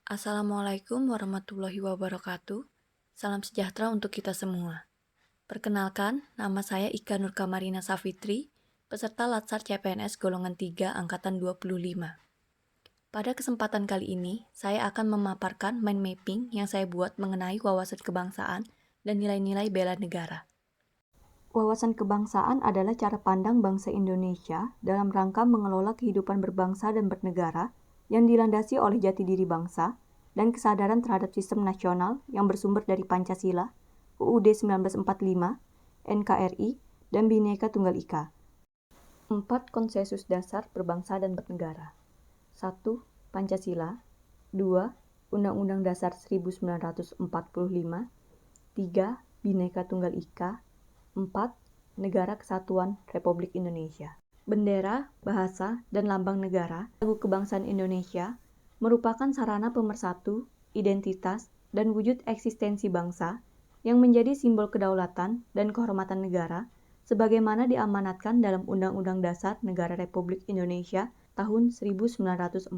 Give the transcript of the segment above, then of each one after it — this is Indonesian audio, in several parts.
Assalamualaikum warahmatullahi wabarakatuh. Salam sejahtera untuk kita semua. Perkenalkan, nama saya Ika Nurkamarina Safitri, peserta Latsar CPNS golongan 3 angkatan 25. Pada kesempatan kali ini, saya akan memaparkan mind mapping yang saya buat mengenai wawasan kebangsaan dan nilai-nilai bela negara. Wawasan kebangsaan adalah cara pandang bangsa Indonesia dalam rangka mengelola kehidupan berbangsa dan bernegara yang dilandasi oleh jati diri bangsa dan kesadaran terhadap sistem nasional yang bersumber dari Pancasila, UUD 1945, NKRI, dan Bhinneka Tunggal Ika. 4 konsensus dasar berbangsa dan bernegara. 1. Pancasila. 2. Undang-Undang Dasar 1945. 3. Bhinneka Tunggal Ika. 4. Negara Kesatuan Republik Indonesia. Bendera, bahasa, dan lambang negara, lagu kebangsaan Indonesia, merupakan sarana pemersatu, identitas, dan wujud eksistensi bangsa yang menjadi simbol kedaulatan dan kehormatan negara sebagaimana diamanatkan dalam Undang-Undang Dasar Negara Republik Indonesia tahun 1945.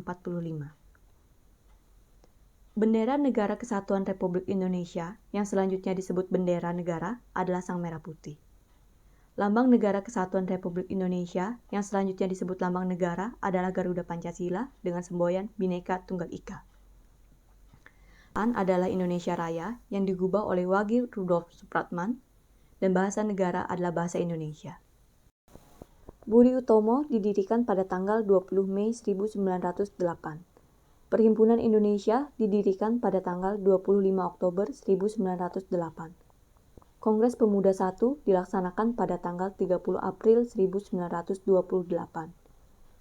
Bendera Negara Kesatuan Republik Indonesia yang selanjutnya disebut bendera negara adalah sang merah putih. Lambang Negara Kesatuan Republik Indonesia yang selanjutnya disebut lambang negara adalah Garuda Pancasila dengan semboyan Bhinneka Tunggal Ika. Adalah Indonesia Raya yang digubah oleh Wage Rudolf Supratman dan bahasa negara adalah bahasa Indonesia. Budi Utomo didirikan pada tanggal 20 Mei 1908. Perhimpunan Indonesia didirikan pada tanggal 25 Oktober 1908. Kongres Pemuda I dilaksanakan pada tanggal 30 April 1928.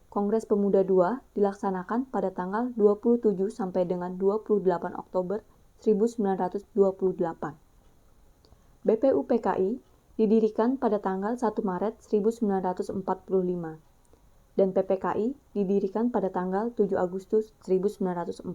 Kongres Pemuda II dilaksanakan pada tanggal 27 sampai dengan 28 Oktober 1928. BPUPKI didirikan pada tanggal 1 Maret 1945 dan PPKI didirikan pada tanggal 7 Agustus 1945.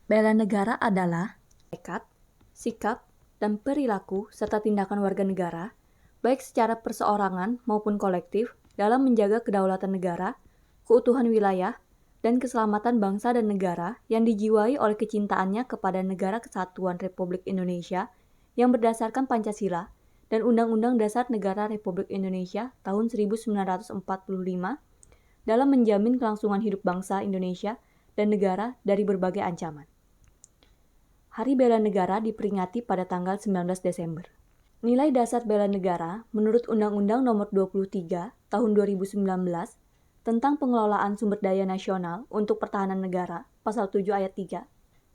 Bela negara adalah tekad, sikap, dan perilaku serta tindakan warga negara, baik secara perseorangan maupun kolektif, dalam menjaga kedaulatan negara, keutuhan wilayah, dan keselamatan bangsa dan negara yang dijiwai oleh kecintaannya kepada Negara Kesatuan Republik Indonesia yang berdasarkan Pancasila dan Undang-Undang Dasar Negara Republik Indonesia tahun 1945 dalam menjamin kelangsungan hidup bangsa Indonesia dan negara dari berbagai ancaman. Hari Bela Negara diperingati pada tanggal 19 Desember. Nilai dasar bela negara menurut Undang-Undang Nomor 23 Tahun 2019 tentang pengelolaan sumber daya nasional untuk pertahanan negara, Pasal 7 Ayat 3,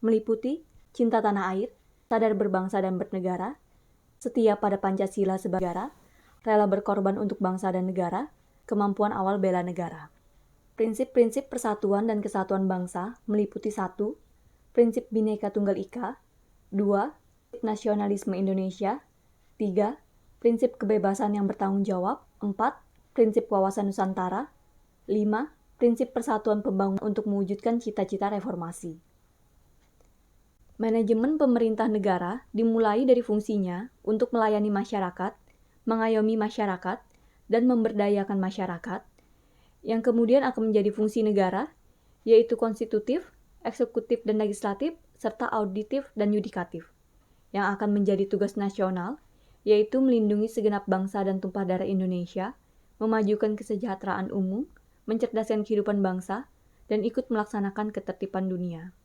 meliputi cinta tanah air, sadar berbangsa dan bernegara, setia pada Pancasila sebagai negara, rela berkorban untuk bangsa dan negara, kemampuan awal bela negara. Prinsip-prinsip persatuan dan kesatuan bangsa meliputi 1. Prinsip Bhinneka Tunggal Ika. 2. Nasionalisme Indonesia. 3. Prinsip kebebasan yang bertanggung jawab. 4. Prinsip wawasan Nusantara. 5. Prinsip persatuan pembangunan untuk mewujudkan cita-cita reformasi. Manajemen pemerintah negara dimulai dari fungsinya untuk melayani masyarakat, mengayomi masyarakat, dan memberdayakan masyarakat, yang kemudian akan menjadi fungsi negara, yaitu konstitutif, eksekutif dan legislatif, serta auditif dan yudikatif, yang akan menjadi tugas nasional, yaitu melindungi segenap bangsa dan tumpah darah Indonesia, memajukan kesejahteraan umum, mencerdaskan kehidupan bangsa, dan ikut melaksanakan ketertiban dunia.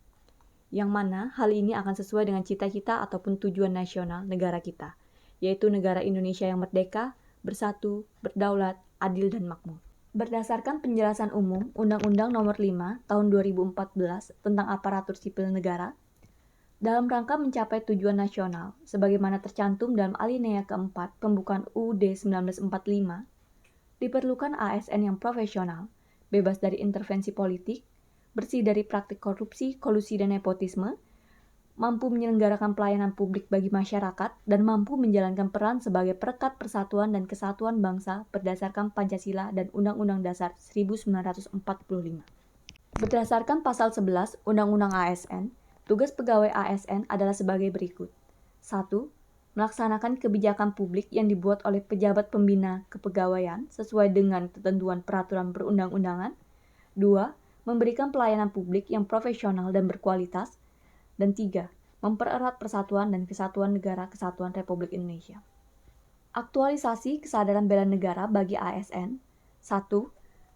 Yang mana hal ini akan sesuai dengan cita-cita ataupun tujuan nasional negara kita, yaitu negara Indonesia yang merdeka, bersatu, berdaulat, adil, dan makmur. Berdasarkan penjelasan umum Undang-Undang Nomor 5 Tahun 2014 tentang Aparatur Sipil Negara, dalam rangka mencapai tujuan nasional, sebagaimana tercantum dalam alinea keempat pembukaan UUD 1945, diperlukan ASN yang profesional, bebas dari intervensi politik, bersih dari praktik korupsi, kolusi, dan nepotisme, mampu menyelenggarakan pelayanan publik bagi masyarakat, dan mampu menjalankan peran sebagai perekat persatuan dan kesatuan bangsa berdasarkan Pancasila dan Undang-Undang Dasar 1945. Berdasarkan Pasal 11 Undang-Undang ASN, tugas pegawai ASN adalah sebagai berikut. 1. Melaksanakan kebijakan publik yang dibuat oleh pejabat pembina kepegawaian sesuai dengan ketentuan peraturan perundang-undangan. 2. memberikan pelayanan publik yang profesional dan berkualitas. Dan 3. Mempererat persatuan dan kesatuan negara Kesatuan Republik Indonesia. Aktualisasi kesadaran bela negara bagi ASN. 1.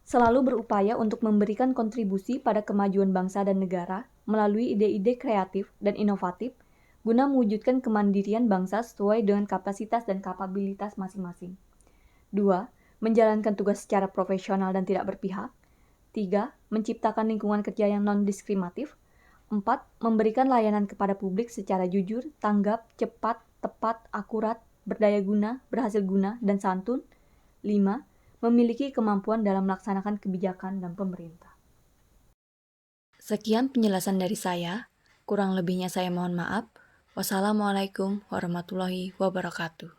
Selalu berupaya untuk memberikan kontribusi pada kemajuan bangsa dan negara melalui ide-ide kreatif dan inovatif guna mewujudkan kemandirian bangsa sesuai dengan kapasitas dan kapabilitas masing-masing. 2. Menjalankan tugas secara profesional dan tidak berpihak. 3. Menciptakan lingkungan kerja yang non-diskriminatif. 4. Memberikan layanan kepada publik secara jujur, tanggap, cepat, tepat, akurat, berdaya guna, berhasil guna, dan santun. 5. Memiliki kemampuan dalam melaksanakan kebijakan dan pemerintah. Sekian penjelasan dari saya. Kurang lebihnya saya mohon maaf. Wassalamualaikum warahmatullahi wabarakatuh.